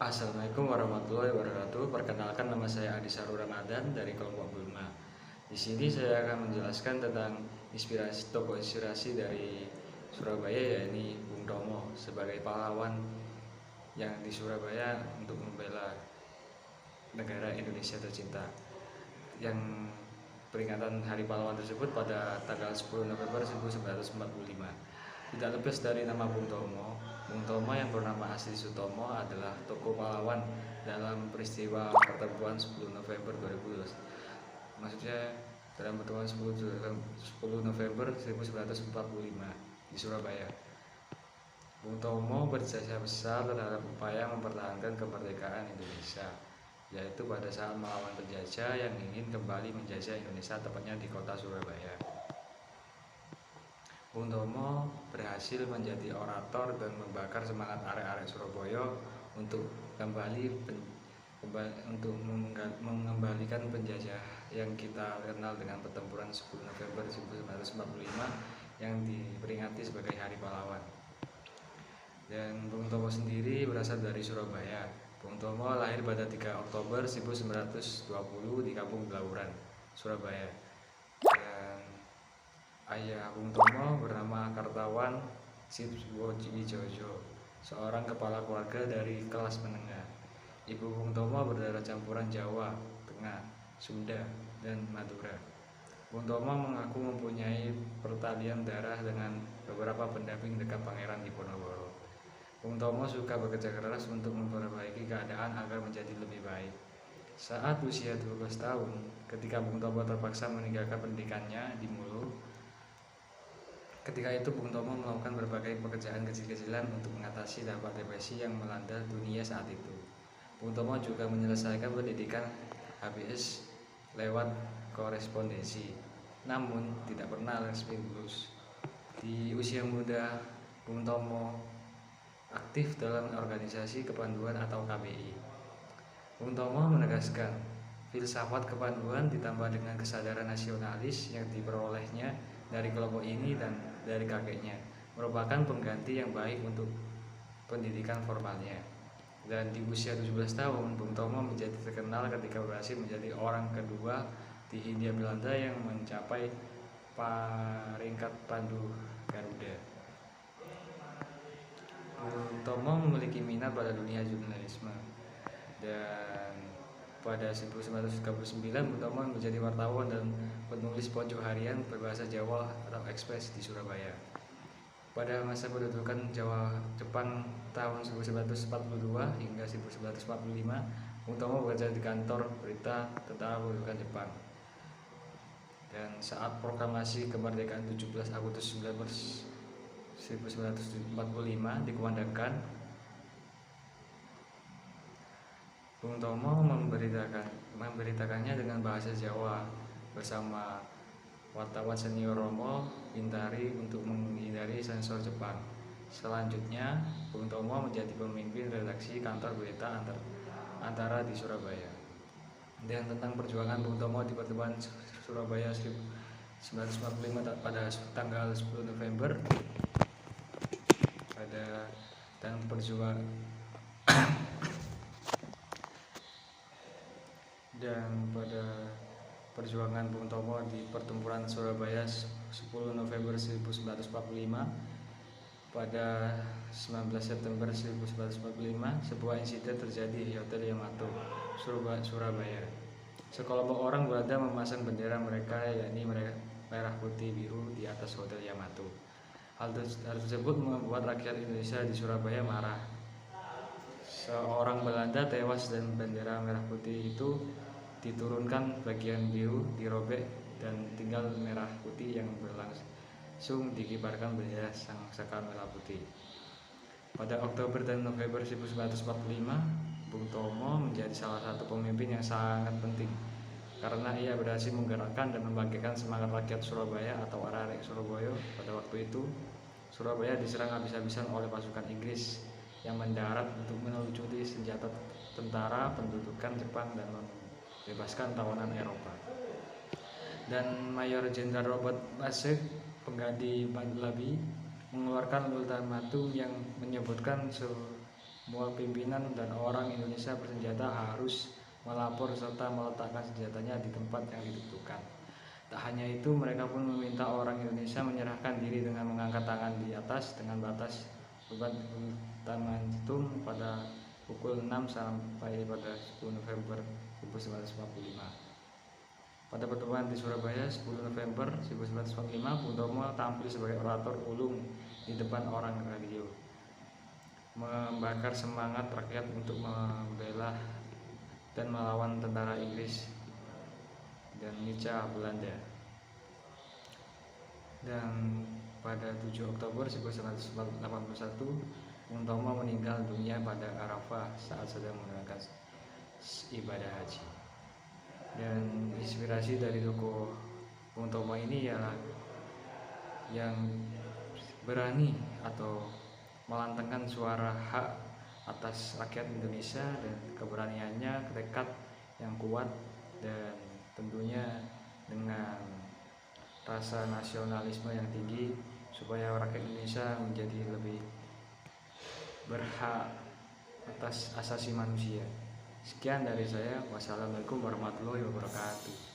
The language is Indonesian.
Assalamualaikum warahmatullahi wabarakatuh. Perkenalkan, nama saya Adi Saru Ramadan dari kelompok Bulma. Di sini saya akan menjelaskan tentang tokoh inspirasi dari Surabaya, yakni Bung Tomo sebagai pahlawan yang di Surabaya untuk membela negara Indonesia tercinta. Yang peringatan Hari Pahlawan tersebut pada tanggal 10 November 1945. Tidak lepas dari nama Bung Tomo. Bung Tomo yang bernama asli Sutomo adalah tokoh pahlawan dalam peristiwa pertempuran 10 November 2012. Maksudnya dalam pertemuan 10 November 1945 di Surabaya. Bung Tomo berjasa besar terhadap upaya mempertahankan kemerdekaan Indonesia, yaitu pada saat melawan penjajah yang ingin kembali menjajah Indonesia, tepatnya di kota Surabaya. Bung Tomo berhasil menjadi orator dan membakar semangat arek-arek Surabaya untuk mengembalikan penjajah yang kita kenal dengan pertempuran 10 November 1945 yang diperingati sebagai Hari Pahlawan. Dan Bung Tomo sendiri berasal dari Surabaya. Bung Tomo lahir pada 3 Oktober 1920 di Kampung Belauran, Surabaya. Dan ayah Bung Tomo bernama Kartawan Sitwojijojo, seorang kepala keluarga dari kelas menengah. Ibu Bung Tomo berdarah campuran Jawa, Tengah, Sunda, dan Madura. Bung Tomo mengaku mempunyai pertalian darah dengan beberapa pendamping dekat Pangeran Diponegoro. Bung Tomo suka bekerja keras untuk memperbaiki keadaan agar menjadi lebih baik. Saat usia 12 tahun, ketika Bung Tomo terpaksa meninggalkan pendidikannya di Mulu, ketika itu Bung Tomo melakukan berbagai pekerjaan kecil-kecilan untuk mengatasi dampak depresi yang melanda dunia saat itu. Bung Tomo juga menyelesaikan pendidikan HBS lewat korespondensi, namun tidak pernah resmi lulus. Di usia muda, Bung Tomo aktif dalam organisasi kepanduan atau KBI. Bung Tomo menegaskan, filsafat kepanduan ditambah dengan kesadaran nasionalis yang diperolehnya dari kelompok ini dan dari kakeknya merupakan pengganti yang baik untuk pendidikan formalnya. Dan di usia 17 tahun, Bung Tomo menjadi terkenal ketika berhasil menjadi orang kedua di Hindia Belanda yang mencapai peringkat pandu Garuda. Bung Tomo memiliki minat pada dunia jurnalisme, dan pada 1939 Bung Tomo menjadi wartawan dan penulis pojok harian berbahasa Jawa atau Ekspres di Surabaya. Pada masa pendudukan Jawa Jepang tahun 1942 hingga 1945, Bung Tomo bekerja di kantor berita tentara pendudukan Jepang. Dan saat proklamasi kemerdekaan 17 Agustus 1945 dikumandangkan, Bung Tomo memberitakannya dengan bahasa Jawa bersama wartawan senior Romo Bintari untuk menghindari sensor Jepang. Selanjutnya, Bung Tomo menjadi pemimpin redaksi kantor berita antara di Surabaya. Dan tentang perjuangan Bung Tomo di pertemuan Surabaya 1945 pada tanggal 10 November dan pada perjuangan Bung Tomo di pertempuran Surabaya 10 November 1945 pada 19 September 1945, sebuah insiden terjadi di Hotel Yamato, Surabaya. Sekelompok orang Belanda memasang bendera mereka, yakni merah putih biru, di atas Hotel Yamato. Hal tersebut membuat rakyat Indonesia di Surabaya marah. Seorang Belanda tewas dan bendera merah putih itu diturunkan, bagian biru dirobek dan tinggal merah putih yang berlangsung dikibarkan bendera sang saka merah putih. Pada Oktober dan November 1945, Bung Tomo menjadi salah satu pemimpin yang sangat penting karena ia berhasil menggerakkan dan membangkitkan semangat rakyat Surabaya atau arek Surabaya. Pada waktu itu, Surabaya diserang habis-habisan oleh pasukan Inggris yang mendarat untuk melucuti senjata tentara pendudukan Jepang dan membebaskan tawanan Eropa. Dan Mayor Jenderal Robert Basek, pengganti Labi, mengeluarkan ultimatum yang menyebutkan Semua pimpinan dan orang Indonesia bersenjata harus melapor serta meletakkan senjatanya di tempat yang ditentukan. Tak hanya itu, mereka pun meminta orang Indonesia menyerahkan diri dengan mengangkat tangan di atas dengan batas beban ultimatum pada pukul 6 sampai pada 10 November 1945. Pada pertemuan di Surabaya 10 November 1945, Bung Tomo tampil sebagai orator ulung di depan orang radio, membakar semangat rakyat untuk membela dan melawan tentara Inggris dan Nica Belanda. Dan pada 7 Oktober 1981, Bung Tomo meninggal dunia pada Arafah saat sedang menunaikan ibadah haji. Dan inspirasi dari tokoh Bung Tomo ini ialah yang berani atau melantangkan suara hak atas rakyat Indonesia, dan keberaniannya, tekad yang kuat, dan tentunya dengan rasa nasionalisme yang tinggi supaya rakyat Indonesia menjadi lebih berhak atas asasi manusia. Sekian dari saya. Wassalamualaikum warahmatullahi wabarakatuh.